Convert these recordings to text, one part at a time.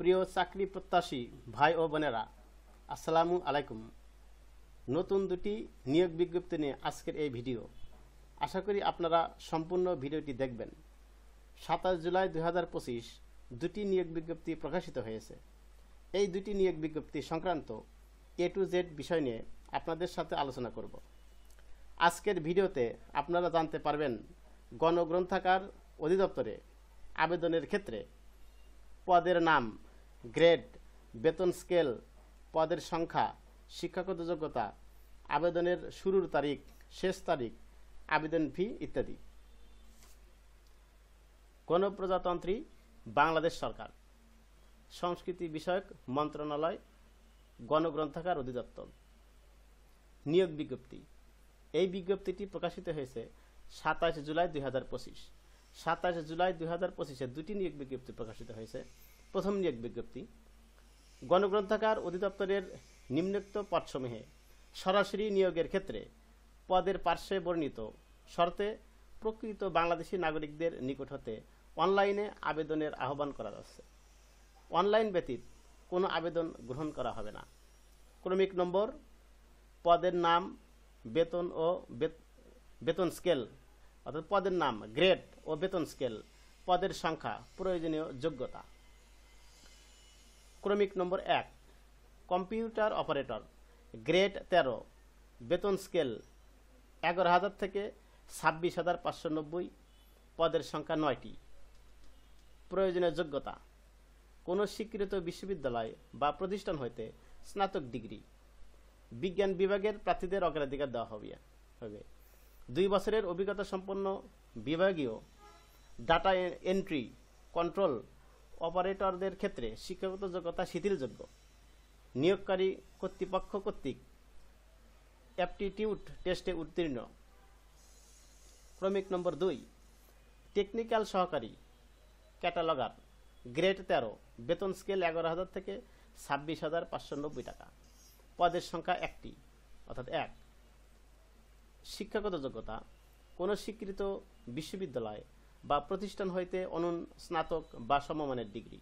প্রিয় চাকরি প্রত্যাশী ভাই ও বোনেরা, আসসালামু আলাইকুম। নতুন দুটি নিয়োগ বিজ্ঞপ্তি নিয়ে আজকের এই ভিডিও। আশা করি আপনারা সম্পূর্ণ ভিডিওটি দেখবেন। 27 জুলাই 2025 দুটি নিয়োগ বিজ্ঞপ্তি প্রকাশিত হয়েছে। এই দুটি নিয়োগ বিজ্ঞপ্তি সংক্রান্ত A to Z বিষয় নিয়ে আপনাদের সাথে আলোচনা করব। আজকের ভিডিওতে আপনারা জানতে পারবেন গণগ্রন্থাগার অধিদপ্তরে আবেদনের ক্ষেত্রে পদের নাম, গ্রেড, বেতন স্কেল, পদের সংখ্যা, শিক্ষাগত যোগ্যতা, আবেদনের শুরুর তারিখ, শেষ তারিখ, আবেদন ফি ইত্যাদি। গণপ্রজাতন্ত্রী বাংলাদেশ সরকার, সংস্কৃতি বিষয়ক মন্ত্রণালয়, গণগ্রন্থাগার অধিদপ্তর। নিয়োগ বিজ্ঞপ্তি। এই বিজ্ঞপ্তিটি প্রকাশিত হয়েছে 27 জুলাই 2025। 27 জুলাই 2025-এ দুটি নিয়োগ বিজ্ঞপ্তি প্রকাশিত হয়েছে। প্রথম নিয়োগ বিজ্ঞপ্তি, গণগ্রন্থাগার অধিদপ্তরের নিম্নোক্ত পদসমূহে সরাসরি নিয়োগের ক্ষেত্রে পদের পার্শ্বে বর্ণিত শর্তে প্রকৃত বাংলাদেশী নাগরিকদের নিকট হতে অনলাইনে আবেদনের আহ্বান করা যাচ্ছে। অনলাইন ব্যতীত কোনো আবেদন গ্রহণ করা হবে না। ক্রমিক নম্বর, পদের নাম, বেতন ও বেতন স্কেল, অর্থাৎ পদের নাম, গ্রেড ও বেতন স্কেল, পদের সংখ্যা, প্রয়োজনীয় যোগ্যতা। ক্রমিক নম্বর 1, কম্পিউটার অপারেটর, গ্রেড 13, বেতন স্কেল 11,000 থেকে 26,590, পদের সংখ্যা 9টি। প্রয়োজনীয় যোগ্যতা, কোনো স্বীকৃত বিশ্ববিদ্যালয় বা প্রতিষ্ঠান হইতে স্নাতক ডিগ্রি। বিজ্ঞান বিভাগের প্রার্থীদের অগ্রাধিকার দেওয়া হবে। 2 বছরের অভিজ্ঞতা সম্পন্ন বিভাগীয় ডাটা এন্ট্রি কন্ট্রোল অপারেটরদের ক্ষেত্রে শিক্ষাগত যোগ্যতা শিথিলযোগ্য। নিয়োগকারী কর্তৃপক্ষ কর্তৃক অ্যাপটিটিউড টেস্টে উত্তীর্ণ। ক্রমিক নম্বর 2, টেকনিক্যাল সহকারী ক্যাটালগার, গ্রেড 13, বেতন স্কেল 11,000 থেকে 26,590 টাকা, পদের সংখ্যা 1টি, অর্থাৎ 1। শিক্ষাগত যোগ্যতা, কোনো স্বীকৃত বিশ্ববিদ্যালয় বা প্রতিষ্ঠান হইতে স্নাতক বা সমমানের ডিগ্রি।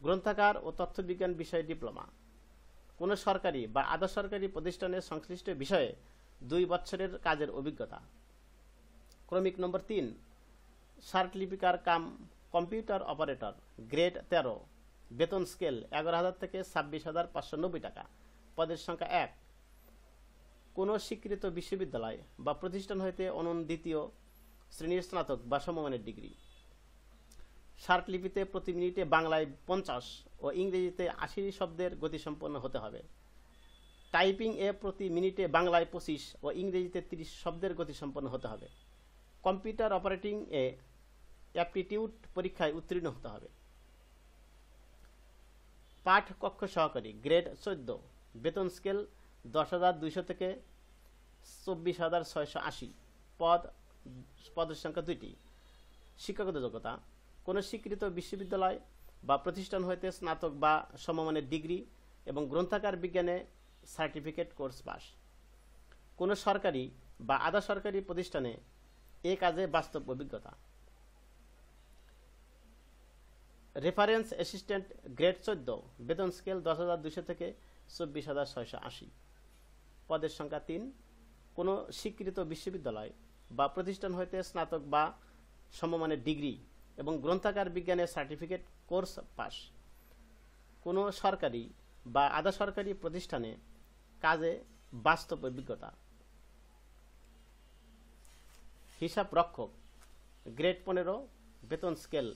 গ্রন্থাগার ও তথ্যবিজ্ঞান বিষয়ে ডিপ্লোমা। কোনো সরকারি বা আধা সরকারি প্রতিষ্ঠানের সংশ্লিষ্ট বিষয়ে 2 বছরের কাজের অভিজ্ঞতা। ক্রমিক নম্বর 3, সার্টিফিকার কাম কম্পিউটার অপারেটর, গ্রেড 13, বেতন স্কেল 11,000 থেকে 26,590 টাকা, পদের সংখ্যা 1। কোনো স্বীকৃত বিশ্ববিদ্যালয় বা প্রতিষ্ঠান হইতে দ্বিতীয় শ্রেণীর স্নাতক বা সমমানের ডিগ্রি। স্মারকলিপিতে প্রতি মিনিটে বাংলায় 50 ও ইংরেজিতে 80 শব্দের গতিসম্পন্ন হতে হবে। টাইপিং এ প্রতি মিনিটে বাংলায় 25 ও ইংরেজিতে 30 শব্দের গতিসম্পন্ন হতে হবে। কম্পিউটার অপারেটিং এ অ্যাপটিটিউড পরীক্ষায় উত্তীর্ণ হতে হবে। পাঠ কক্ষ সহকারী, গ্রেড 14, বেতন স্কেল 10,200 থেকে 24,680, পদের সংখ্যা 2টি। শিক্ষাগত যোগ্যতা, কোনো স্বীকৃত বিশ্ববিদ্যালয় বা প্রতিষ্ঠান হইতে স্নাতক বা সমমানের ডিগ্রি এবং গ্রন্থাগার বিজ্ঞানে সার্টিফিকেট কোর্স পাস। কোনো সরকারি বা আধা সরকারি প্রতিষ্ঠানে এ কাজে বাস্তব অভিজ্ঞতা। রেফারেন্স অ্যাসিস্ট্যান্ট, গ্রেড 14, বেতন স্কেল 10,200 থেকে 24,680, পদের সংখ্যা 3। কোনো স্বীকৃত বিশ্ববিদ্যালয় বা প্রতিষ্ঠান হইতে স্নাতক বা সমমানের ডিগ্রি এবং গ্রন্থাগার বিজ্ঞানে সার্টিফিকেট কোর্স পাস। কোনো সরকারি বা আধা সরকারি প্রতিষ্ঠানে কাজে বাস্তব অভিজ্ঞতা। হিসাব রক্ষক, গ্রেড 15, বেতন স্কেল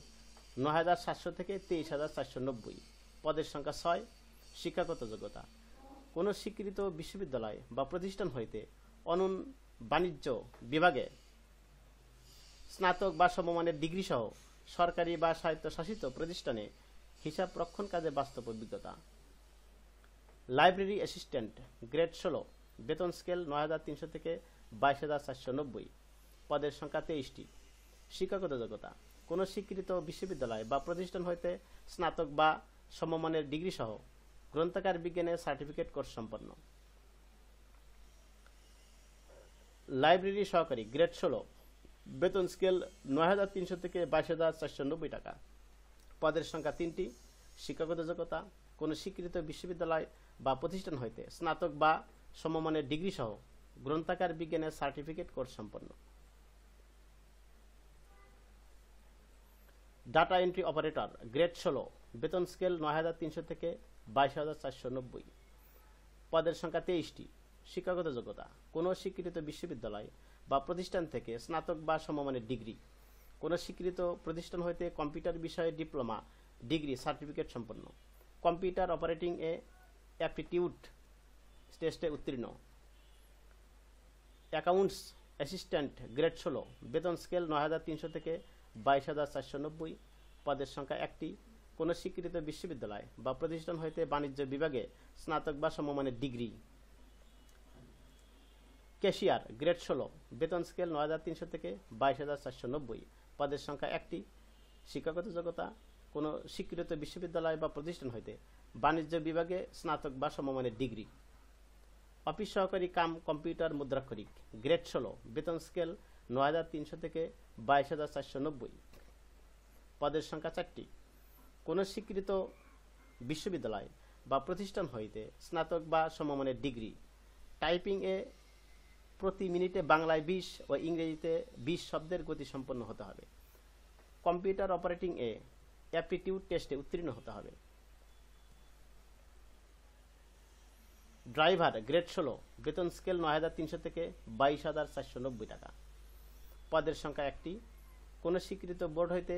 9,700 থেকে 23,490, পদের সংখ্যা 6। শিক্ষাগত যোগ্যতা, কোনো স্বীকৃত বিশ্ববিদ্যালয় বা প্রতিষ্ঠান হইতে বাণিজ্য বিভাগে স্নাতক বা সমমানের ডিগ্রি সহ সরকারি বা স্বায়ত্তশাসিত প্রতিষ্ঠানে হিসাব রক্ষণ কাজে বাস্তব অভিজ্ঞতা। লাইব্রেরি অ্যাসিস্ট্যান্ট, গ্রেড 16, বেতন স্কেল 9,300 থেকে 22,490, পদের সংখ্যা 23টি। শিক্ষাগত যোগ্যতা, কোনো স্বীকৃত বিশ্ববিদ্যালয় বা প্রতিষ্ঠান হইতে স্নাতক বা সমমানের ডিগ্রি সহ গ্রন্থাগার বিজ্ঞানে সার্টিফিকেট কোর্স সম্পন্ন। লাইব্রেরি সহকারী, গ্রেড 16, বেতন স্কেল 9,300 থেকে 22,490 টাকা, পদের সংখ্যা 3টি। শিক্ষাগত যোগ্যতা, কোনো স্বীকৃত বিশ্ববিদ্যালয় বা প্রতিষ্ঠান হইতে স্নাতক বা সমমানের ডিগ্রি সহ গ্রন্থাগার বিজ্ঞানের সার্টিফিকেট কোর্স সম্পন্ন। ডাটা এন্ট্রি অপারেটর গ্রেড 16, বেতন স্কেল 9300 থেকে 22,490, পদের সংখ্যা 23টি। শিক্ষাগত যোগ্যতা, কোনো স্বীকৃত বিশ্ববিদ্যালয় বা প্রতিষ্ঠান থেকে স্নাতক বা সমমানের ডিগ্রি, কোনো স্বীকৃত প্রতিষ্ঠান হইতে কম্পিউটার বিষয়ে ডিপ্লোমা ডিগ্রি সার্টিফিকেট সম্পন্ন, কম্পিউটার অপারেটিং এ অ্যাপটিটিউড টেস্টে উত্তীর্ণ। অ্যাকাউন্টস অ্যাসিস্ট্যান্ট গ্রেড 16, বেতন স্কেল 9300 থেকে 22,490, পদের সংখ্যা 1টি, কোনো স্বীকৃত বিশ্ববিদ্যালয় বা প্রতিষ্ঠান হইতে বাণিজ্য বিভাগে স্নাতক বা সমমানের ডিগ্রি। ক্যাশিয়ার গ্রেড 16, বেতন স্কেল 9300 থেকে 22,490, পদের সংখ্যা 1টি, শিক্ষাগত যোগ্যতা, কোনো স্বীকৃত বিশ্ববিদ্যালয় বা প্রতিষ্ঠান হইতে বাণিজ্য বিভাগে স্নাতক বা সমমানের ডিগ্রি। অফিস সহকারী কাম কম্পিউটার মুদ্রাক্ষরিক গ্রেড 16, বেতন স্কেল 9300 থেকে 22,490, পদের সংখ্যা 4টি, কোনো স্বীকৃত বিশ্ববিদ্যালয় বা প্রতিষ্ঠান হইতে স্নাতক বা সমমানের ডিগ্রি। টাইপিং এ প্রতি মিনিটে বাংলায় 20 ও ইংরেজিতে 20 শব্দের গতি সম্পন্ন হতে হবে। কম্পিউটার অপারেটিং এ অ্যাপটিটিউড টেস্টে উত্তীর্ণ হতে হবে। ড্রাইভার গ্রেড 16, বেতন স্কেল 9300 থেকে 22,490 টাকা, পদের সংখ্যা 1টি, কোনো স্বীকৃত বোর্ড হইতে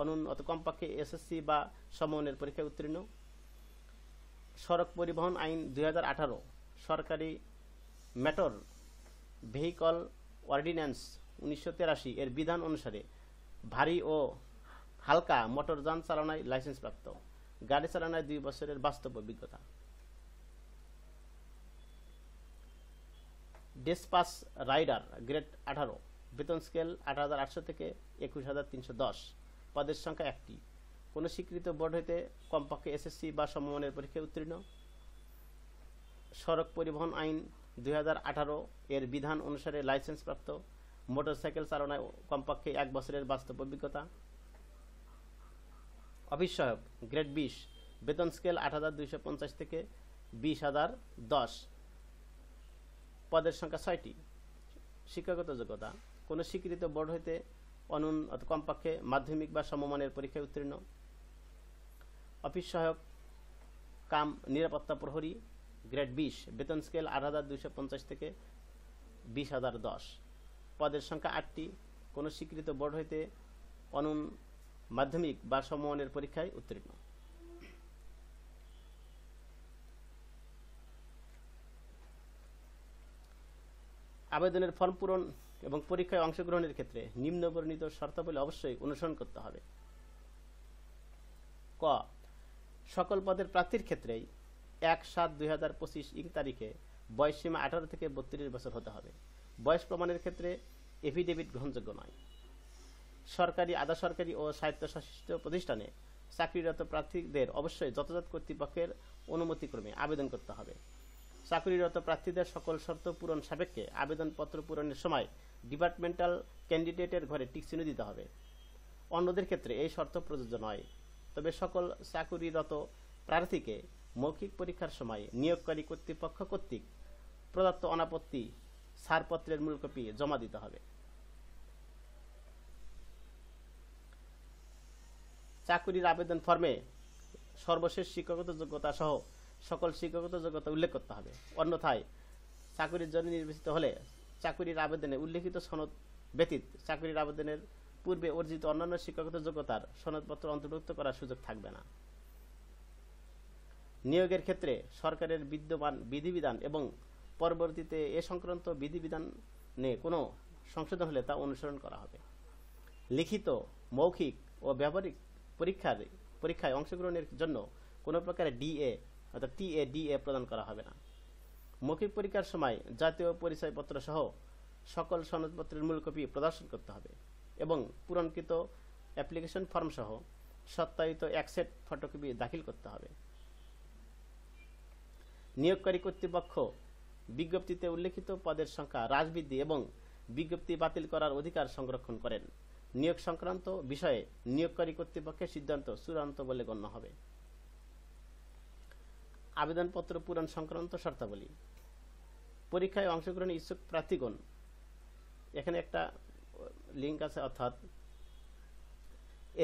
অনূন্যত কমপক্ষে এসএসসি বা সমমানের পরীক্ষায় উত্তীর্ণ। সড়ক পরিবহন আইন 2018 সরকারি মোটর ভেহিকল অর্ডিন্যান্স 1983 এর বিধান অনুসারে ভারী ও হালকা মোটরযান চালানোয় লাইসেন্সপ্রাপ্ত, গাড়ি চালানোয় 2 বছরের বাস্তব অভিজ্ঞতা। ডেসপাস রাইডার গ্রেড 18, বেতন স্কেল 8,800 থেকে 21,310, পদের সংখ্যা 1টি, কোনো স্বীকৃত বোর্ড হইতে কমপক্ষে এসএসসি বা সমমানের পরীক্ষায় উত্তীর্ণ। সড়ক পরিবহন আইন 2018 এর বিধান অনুসারে লাইসেন্সপ্রাপ্ত, মোটরসাইকেল চালানোয় কমপক্ষে 1 বছরের বাস্তব অভিজ্ঞতা। অফিস সহায়ক গ্রেড 20, বেতন স্কেল 8,250 থেকে 20,010, পদের সংখ্যা 6টি, শিক্ষাগত যোগ্যতা, কোনো স্বীকৃত বোর্ড হইতে অনূন্যত কমপক্ষে মাধ্যমিক বা সমমানের পরীক্ষায় উত্তীর্ণ। অফিস সহায়ক কাম নিরাপত্তা প্রহরী গ্রেড 20, বেতন স্কেল 8,250 থেকে 20,010, পদের সংখ্যা 8টি, কোনো স্বীকৃত বোর্ড হইতে মাধ্যমিক বা সমমানের পরীক্ষায় উত্তীর্ণ। আবেদনের ফর্ম পূরণ এবং পরীক্ষায় অংশগ্রহণের ক্ষেত্রে নিম্নবর্ণিত শর্তাবলী অবশ্যই অনুসরণ করতে হবে। ক, সকল পদের প্রার্থীর ক্ষেত্রেই 1/7/2025 তারিখে বয়সসীমা 18 থেকে 32 বছর হতে হবে। বয়স প্রমাণের ক্ষেত্রে এফিডেভিট গ্রহণযোগ্য নয়। সরকারি, আধা সরকারি ও স্বায়ত্তশাসিত প্রতিষ্ঠানে চাকরিরত প্রার্থীদের অবশ্যই যথাযথ কর্তৃপক্ষের অনুমতিক্রমে আবেদন করতে হবে। চাকরিরত প্রার্থীদের সকল শর্ত পূরণ সাপেক্ষে আবেদনপত্র পূরণের সময় ডিপার্টমেন্টাল ক্যান্ডিডেটের ঘরে টিকচিহ্ন দিতে হবে। অন্যদের ক্ষেত্রে এই শর্ত প্রযোজ্য নয়। তবে সকল চাকরিরত প্রার্থীকে মৌখিক পরীক্ষার সময় নিয়োগকারী কর্তৃপক্ষ কর্তৃক প্রদত্ত অনাপত্তি ছাড়পত্রের মূল কপি জমা দিতে হবে। চাকরির আবেদন ফর্মে সর্বশেষ শিক্ষাগত যোগ্যতা সহ সকল শিক্ষাগত যোগ্যতা উল্লেখ করতে হবে। অন্যথায় চাকরির জন্য নির্বাচিত হলে চাকরির আবেদনে উল্লেখিত সনদ ব্যতীত চাকরির আবেদনের পূর্বে অর্জিত অন্যান্য শিক্ষাগত যোগ্যতার সনদপত্র অন্তর্ভুক্ত করার সুযোগ থাকবে না। নিয়োগের ক্ষেত্রে সরকারের বিদ্যমান বিধিবিধান এবং পরবর্তীতে এ সংক্রান্ত বিধিবিধানে কোনো সংশোধন হলে তা অনুসরণ করা হবে। লিখিত, মৌখিক ও ব্যবহারিক পরীক্ষায় অংশগ্রহণের জন্য কোনো প্রকার ডিএ অর্থাৎ টিএডিএ প্রদান করা হবে না। মৌখিক পরীক্ষার সময় জাতীয় পরিচয়পত্র সহ সকল সনদপত্রের মূল কপি প্রদর্শন করতে হবে এবং পূরণকৃত অ্যাপ্লিকেশন ফর্ম সহ সত্যায়িত 1 সেট ফটোকপি দাখিল করতে হবে। নিয়োগকারী কর্তৃপক্ষ বিজ্ঞপ্তিতে উল্লেখিত পদের সংখ্যা হ্রাস বৃদ্ধি এবং বিজ্ঞপ্তি বাতিল করার অধিকার সংরক্ষণ করেন। নিয়োগ সংক্রান্ত বিষয়ে নিয়োগকারী কর্তৃপক্ষের সিদ্ধান্ত চূড়ান্ত বলে গণ্য হবে। আবেদনপত্র পূরণ সংক্রান্ত শর্তাবলী। পরীক্ষায় অংশগ্রহণে ইচ্ছুক প্রার্থীগণ, এখানে একটা লিঙ্ক আছে, অর্থাৎ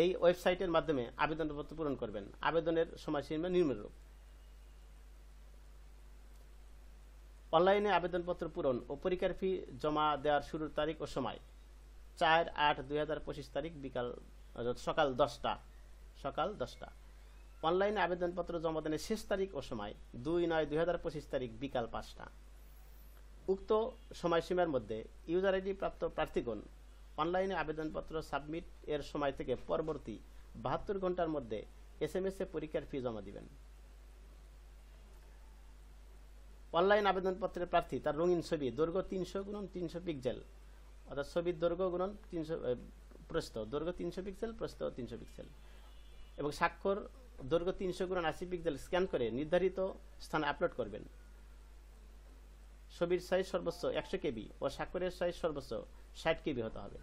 এই ওয়েবসাইটের মাধ্যমে আবেদনপত্র পূরণ করবেন। আবেদনের সময়সীমা নিম্নরূপ। অনলাইনে আবেদনপত্র পূরণ ও পরীক্ষার ফি জমা দেওয়ার শুরুর তারিখ ও সময় 4/8/2025 তারিখ সকাল 10টা। অনলাইনে আবেদনপত্র জমা দানের শেষ তারিখ ও সময় 2/9/2025 তারিখ বিকাল 5টা। উক্ত সময়সীমার মধ্যে ইউজার আইডি প্রাপ্ত প্রার্থীগণ অনলাইনে আবেদনপত্র সাবমিট এর সময় থেকে পরবর্তী 72 ঘন্টার মধ্যে SMS এ পরীক্ষার ফি জমা দিবেন। অনলাইন আবেদনপত্রের প্রার্থী তার রঙিন ছবি দৈর্ঘ্য 300x300 পিক্সেল, অর্থাৎ ছবির দৈর্ঘ্য গুণন 300 প্রস্থ, দৈর্ঘ্য 300 পিক্সেল, প্রস্থ 300 পিক্সেল এবং স্বাক্ষর দৈর্ঘ্য 300x80 পিক্সেল স্ক্যান করে নির্ধারিত স্থানে আপলোড করবেন। ছবির সাইজ সর্বোচ্চ 100 KB ও স্বাক্ষরের সাইজ সর্বোচ্চ 60 KB হতে হবে।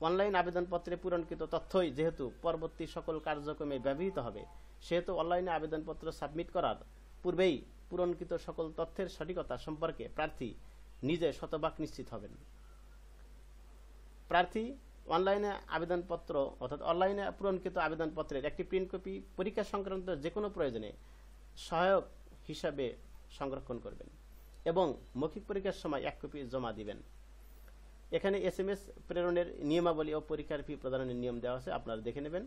অনলাইন আবেদনপত্রে পূরণকৃত তথ্যই যেহেতু পরবর্তী সকল কার্যক্রমে ব্যবহৃত হবে, সেহেতু অনলাইনে আবেদনপত্র সাবমিট করার পূর্বেই পূরণকৃত সকল তথ্যের সঠিকতা সম্পর্কে প্রার্থী নিজে শতভাগ নিশ্চিত হবেন। প্রার্থী অনলাইনে আবেদনপত্র অর্থাৎ অনলাইনে পূরণকৃত আবেদনপত্রের একটি প্রিন্ট কপি পরীক্ষা সংক্রান্ত যে কোনো প্রয়োজনে সহায়ক হিসাবে সংরক্ষণ করবেন এবং মৌখিক পরীক্ষার সময় 1 কপি জমা দিবেন। এখানে SMS প্রেরণের নিয়মাবলী ও পরীক্ষার ফি প্রদানের নিয়ম দেওয়া আছে, আপনারা দেখে নেবেন।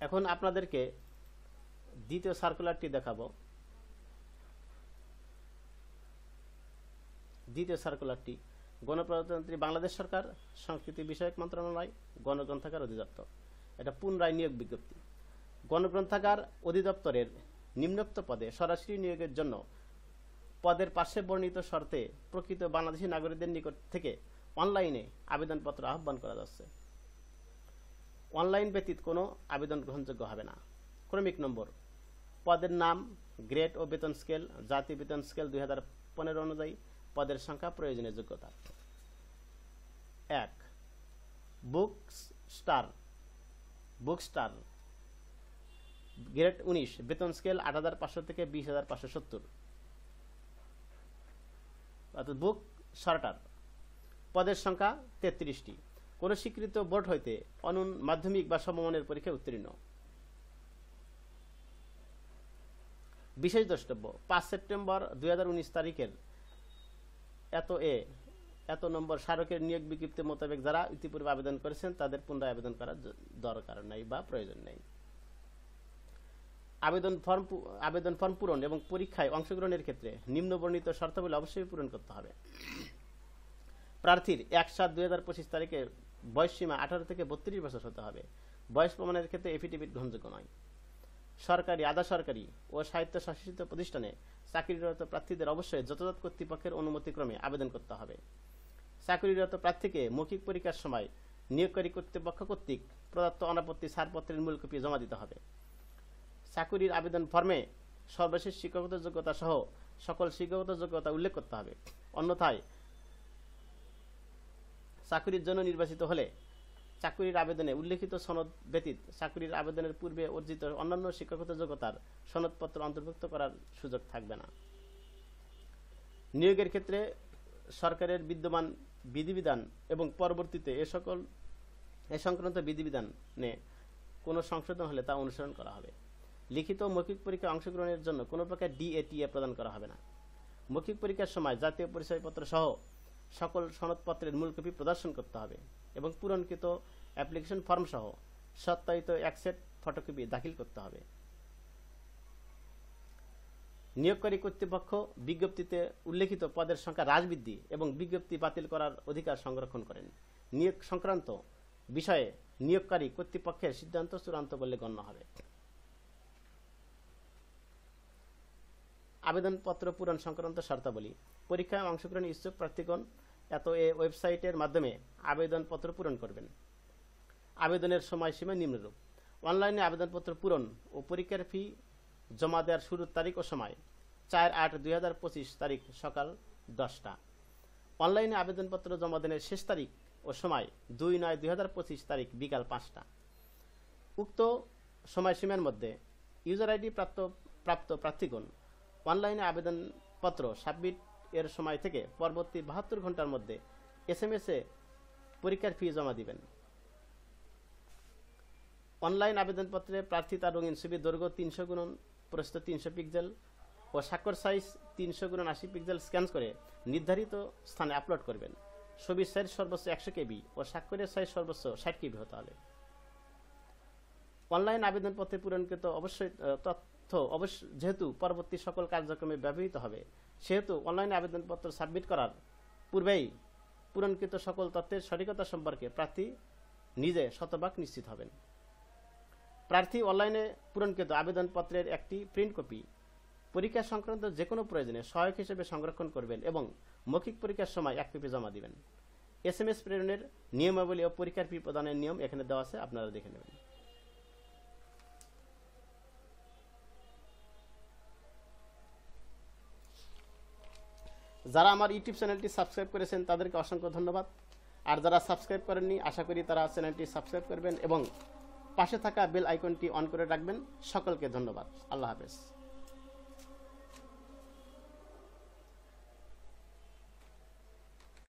এখন আপনাদেরকে দ্বিতীয় সার্কুলারটি দেখাবো। দ্বিতীয় সার্কুলারটি গণপ্রজাতন্ত্রী বাংলাদেশ সরকার, সংস্কৃতি বিষয়ক মন্ত্রণালয়, গণগ্রন্থাগার অধিদপ্তর। এটা পুনরায় নিয়োগ বিজ্ঞপ্তি। গণগ্রন্থাগার অধিদপ্তরের নিম্নোক্ত পদে সরাসরি নিয়োগের জন্য পদের পাশে বর্ণিত শর্তে প্রকৃত বাংলাদেশী নাগরিকদের নিকট থেকে অনলাইনে আবেদনপত্র আহ্বান করা যাচ্ছে। অনলাইন ব্যতীত কোনো আবেদন গ্রহণযোগ্য হবে না। ক্রমিক নম্বর, পদের নাম, গ্রেড ও বেতন স্কেল, জাতীয় বেতন স্কেল 2015 অনুযায়ী পদের সংখ্যা, প্রয়োজনীয় যোগ্যতা। 1 বুক স্টার গ্রেড 19, বেতন স্কেল 8,500 থেকে 20,570। অর্থাৎ বুক শর্টার, পদের সংখ্যা 33টি। কোন স্বীকৃত বোর্ড হইতে অনূন মাধ্যমিক বা সমমানের পরীক্ষায় উত্তীর্ণ। বিশেষ দ্রষ্টব্য, 5 সেপ্টেম্বর 2019 তারিখের এত নম্বর স্মারকের নিয়োগ বিজ্ঞপ্তি মোতাবেক যারা ইতিপূর্বে আবেদন করেছেন তাদের পুনরায় আবেদন করার দরকার নাই বা প্রয়োজন নেই। আবেদন ফর্ম পূরণ এবং পরীক্ষায় অংশগ্রহণের ক্ষেত্রে নিম্নবর্ণিত শর্তাবলী অবশ্যই পূরণ করতে হবে। প্রার্থীর 1/7/2025 তারিখে বয়সসীমা 18 থেকে 32 বছর হতে হবে। বয়স প্রমাণের ক্ষেত্রে এফিডেভিট গ্রহণযোগ্য নয়। সরকারি, আধা সরকারি ও স্বায়ত্তশাসিত প্রতিষ্ঠানে চাকরিরত প্রার্থীদের অবশ্যই যথাযথ কর্তৃপক্ষের অনুমতিক্রমে আবেদন করতে হবে। চাকরিরত প্রার্থীকে মৌখিক পরীক্ষার সময় নিয়োগকারী কর্তৃপক্ষ কর্তৃক প্রদত্ত অনাপত্তি ছাড়পত্রের মূল কপি জমা দিতে হবে। চাকরির আবেদন ফর্মে সর্বশেষ শিক্ষাগত যোগ্যতা সহ সকল শিক্ষাগত যোগ্যতা উল্লেখ করতে হবে। অন্যথায় চাকরির জন্য নির্বাচিত হলে চাকরির আবেদনে উল্লেখিত সনদ ব্যতীত চাকরির আবেদনের পূর্বে অর্জিত অন্যান্য শিক্ষাগত যোগ্যতার সনদপত্র অন্তর্ভুক্ত করার সুযোগ থাকবে না। নিয়োগের ক্ষেত্রে সরকারের বিদ্যমান বিধিবিধান এবং পরবর্তীতে এ সংক্রান্ত বিধিবিধানে কোনো সংশোধন হলে তা অনুসরণ করা হবে। লিখিত মৌখিক পরীক্ষায় অংশগ্রহণের জন্য কোনো প্রকার DATA প্রদান করা হবে না। মৌখিক পরীক্ষার সময় জাতীয় পরিচয়পত্র সহ সকল সনদপত্রের মূল কপি প্রদর্শন করতে হবে এবং পূরণকৃত অ্যাপ্লিকেশন ফর্ম সহ সত্যায়িত 1 সেট ফটোকপি দাখিল করতে হবে। নিয়োগকারী কর্তৃপক্ষ বিজ্ঞপ্তিতে উল্লেখিত পদের সংখ্যা হ্রাস বৃদ্ধি এবং বিজ্ঞপ্তি বাতিল করার অধিকার সংরক্ষণ করেন। নিয়োগ সংক্রান্ত বিষয়ে নিয়োগকারী কর্তৃপক্ষের সিদ্ধান্ত চূড়ান্ত বলে গণ্য হবে। আবেদনপত্র পূরণ সংক্রান্ত শর্তাবলী। পরীক্ষায় অংশগ্রহণে ইচ্ছুক প্রার্থীগণ এই ওয়েবসাইটের মাধ্যমে আবেদনপত্র পূরণ করবেন। আবেদনের সময়সীমা নিম্নরূপ। অনলাইনে আবেদনপত্র পূরণ ও পরীক্ষার ফি জমা দেওয়ার শুরুর তারিখ ও সময় 4/8/2025 তারিখ সকাল 10টা। অনলাইনে আবেদনপত্র জমা দেওয়ার শেষ তারিখ ও সময় 2/9/2025 তারিখ বিকাল 5টা। উক্ত সময়সীমার মধ্যে ইউজার আইডি প্রাপ্ত প্রার্থীগণ অনলাইনে আবেদনপত্র সাবমিট এর সময় থেকে পরবর্তী 72 ঘন্টার মধ্যে SMS এ পরীক্ষার ফি জমা দিবেন। অনলাইন আবেদনপত্রে প্রার্থী তার রঙিন ছবি দৈর্ঘ্য 300 × প্রস্থ 300 পিক্সেল ও স্বাক্ষর সাইজ 300 × 80 পিক্সেল স্ক্যান করে নির্ধারিত স্থানে আপলোড করবেন। ছবির সাইজ সর্বোচ্চ 100 KB ও স্বাক্ষরের সাইজ সর্বোচ্চ 60 KB হতে হবে। অনলাইন আবেদনপত্রে পূরণকৃত যেহেতু পরবর্তী সকল কার্যক্রমে ব্যবহৃত হবে, সেহেতু অনলাইন আবেদনপত্র সাবমিট করার পূর্বেই পূরণকৃত সকল তথ্যের সঠিকতা সম্পর্কে প্রার্থী নিজে শতভাগ নিশ্চিত হবেন। প্রার্থী অনলাইনে পূরণকৃত আবেদনপত্রের একটি প্রিন্ট কপি পরীক্ষা সংক্রান্ত যে কোনো প্রয়োজনে সহায়ক হিসেবে সংরক্ষণ করবেন এবং মৌখিক পরীক্ষার সময় 1 কপি জমা দিবেন। SMS প্রেরণের নিয়মাবলী ও পরীক্ষার ফি প্রদানের নিয়ম এখানে দেওয়া আছে, আপনারা দেখে নেবেন। যারা আমার ইউটিউব চ্যানেলটি সাবস্ক্রাইব করেছেন তাদেরকে অসংখ্য ধন্যবাদ। আর যারা সাবস্ক্রাইব করেননি, আশা করি তারা চ্যানেলটি সাবস্ক্রাইব করবেন এবং পাশে থাকা বেল আইকনটি অন করে রাখবেন। সকলকে ধন্যবাদ। আল্লাহ হাফেজ।